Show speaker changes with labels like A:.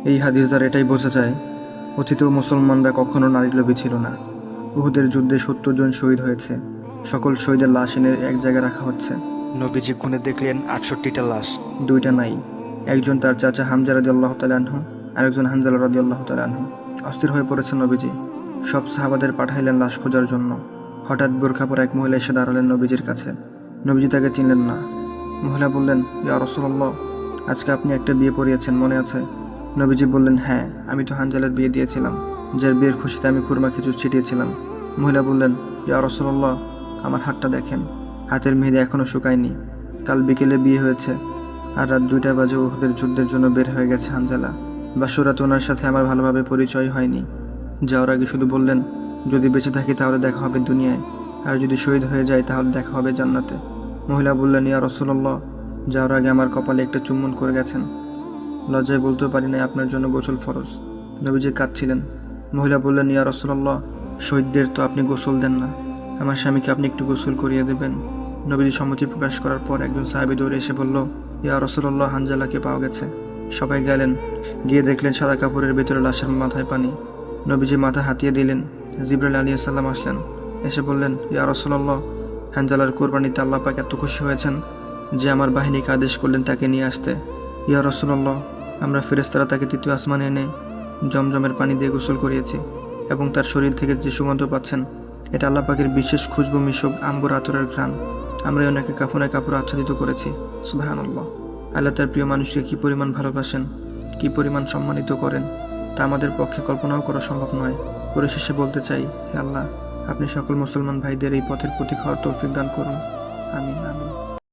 A: এই হাদিস দ্বারা এটাই বোঝা যায়, অতীতেও মুসলমানরা কখনো নারীলোভী ছিল না। উহুদের যুদ্ধে ৭০ জন শহীদ হয়েছে। সকল শহীদের লাশ এনে এক জায়গায় রাখা হচ্ছে।
B: নবীজি গুনে দেখলেন ৬৮টা লাশ।
A: দুইটা নাই, একজন তার চাচা হামজা রাদিয়াল্লাহু তাআলা আনহু, আরেকজন হানজালা রাদিয়াল্লাহু তাআলা আনহু। অস্থির হয়ে পড়েছেন নবীজি। সব সাহাবাদের পাঠাইলেন লাশ খোঁজার জন্য। হঠাৎ বোরখা পরা এক মহিলা এসে দাঁড়ালেন নবীজির কাছে। নবীজি তাকে চিনলেন না। মহিলা বললেন, ইয়া রাসূলুল্লাহ, আজকে আপনি একটা বিয়ে পড়িয়েছেন, মনে আছে? নবীজি বললেন, হ্যাঁ, আমি তো হানজালার বিয়ে দিয়েছিলাম, যার বিয়ের খুশিতে আমি খুরমা খেজুর ছিটিয়েছিলাম। মহিলা বললেন, ইয়া রাসূলুল্লাহ, আমার হাতটা দেখেন, হাতের মেহেদি এখনও শুকায়নি। কাল বিকেলে বিয়ে হয়েছে, আর রাত 2টা বাজে উহুদের যুদ্ধের জন্য বের হয়ে গেছে হানজালা। বাসরাতে ওনার সাথে আমার ভালোভাবে পরিচয় হয়নি। যাওয়ার আগে শুধু বললেন, যদি বেঁচে থাকি তাহলে দেখা হবে দুনিয়ায়, আর যদি শহীদ হয়ে যায় তাহলে দেখা হবে জান্নাতে। মহিলা বললেন, ইয়া রাসূলুল্লাহ, যাওয়ার আগে আমার কপালে একটা চুম্বন করে গেছেন। লজ্জায় বলতে পারি নাই আপনার জন্য গোসল ফরজ। নবীজি কাঁদছিলেন। মহিলা বললেন, ইয়া রাসূলুল্লাহ, শহীদদের তো আপনি গোসল দেন না, আমার স্বামীকে আপনি একটু গোসল করিয়ে দেবেন। নবীজি সম্মতি প্রকাশ করার পর একজন সাহাবী দৌড়ে এসে বলল, ইয়া রাসূলুল্লাহ, হানজালাকে পাওয়া গেছে। সবাই গেলেন, গিয়ে দেখলেন সাদা কাপড়ের ভেতরে লাশের মাথায় পানি। নবীজি মাথা হাতিয়ে দিলেন। জিবরাইল আলাইহিস সালাম আসলেন, এসে বললেন, ইয়া রাসূলুল্লাহ, হানজালার কুরবানিতে আল্লাহ পাক এত খুশি হয়েছেন যে আমার বাহিনীকে আদেশ করলেন তাকে নিয়ে আসতে। ইয়া রাসূলুল্লাহ, আমরা ফেরেশতারা তাকে 3য় আসমানে এনে জমজমের পানি দিয়ে গোসল করিয়েছি, এবং তার শরীর থেকে যে সুগন্ধ পাচ্ছেন এটা আল্লাহ পাকের বিশেষ খুশবু মিশক আম্বর আতরের ঘ্রাণ। আমরা ওনাকে কাফনে কাপড় আচ্ছাদিত করেছি। সুবহানাল্লাহ। আল্লাহ তার প্রিয় মানুষকে কি পরিমাণ ভালোবাসেন, কি পরিমাণ সম্মানিত করেন, তা আমাদের পক্ষে কল্পনাও করা সম্ভব নয়। পরিশেষে বলতে চাই, হে আল্লাহ, আপনি সকল মুসলমান ভাইদের এই পথের প্রতীক হওয়ার তৌফিক দান করুন। আমিন আমিন।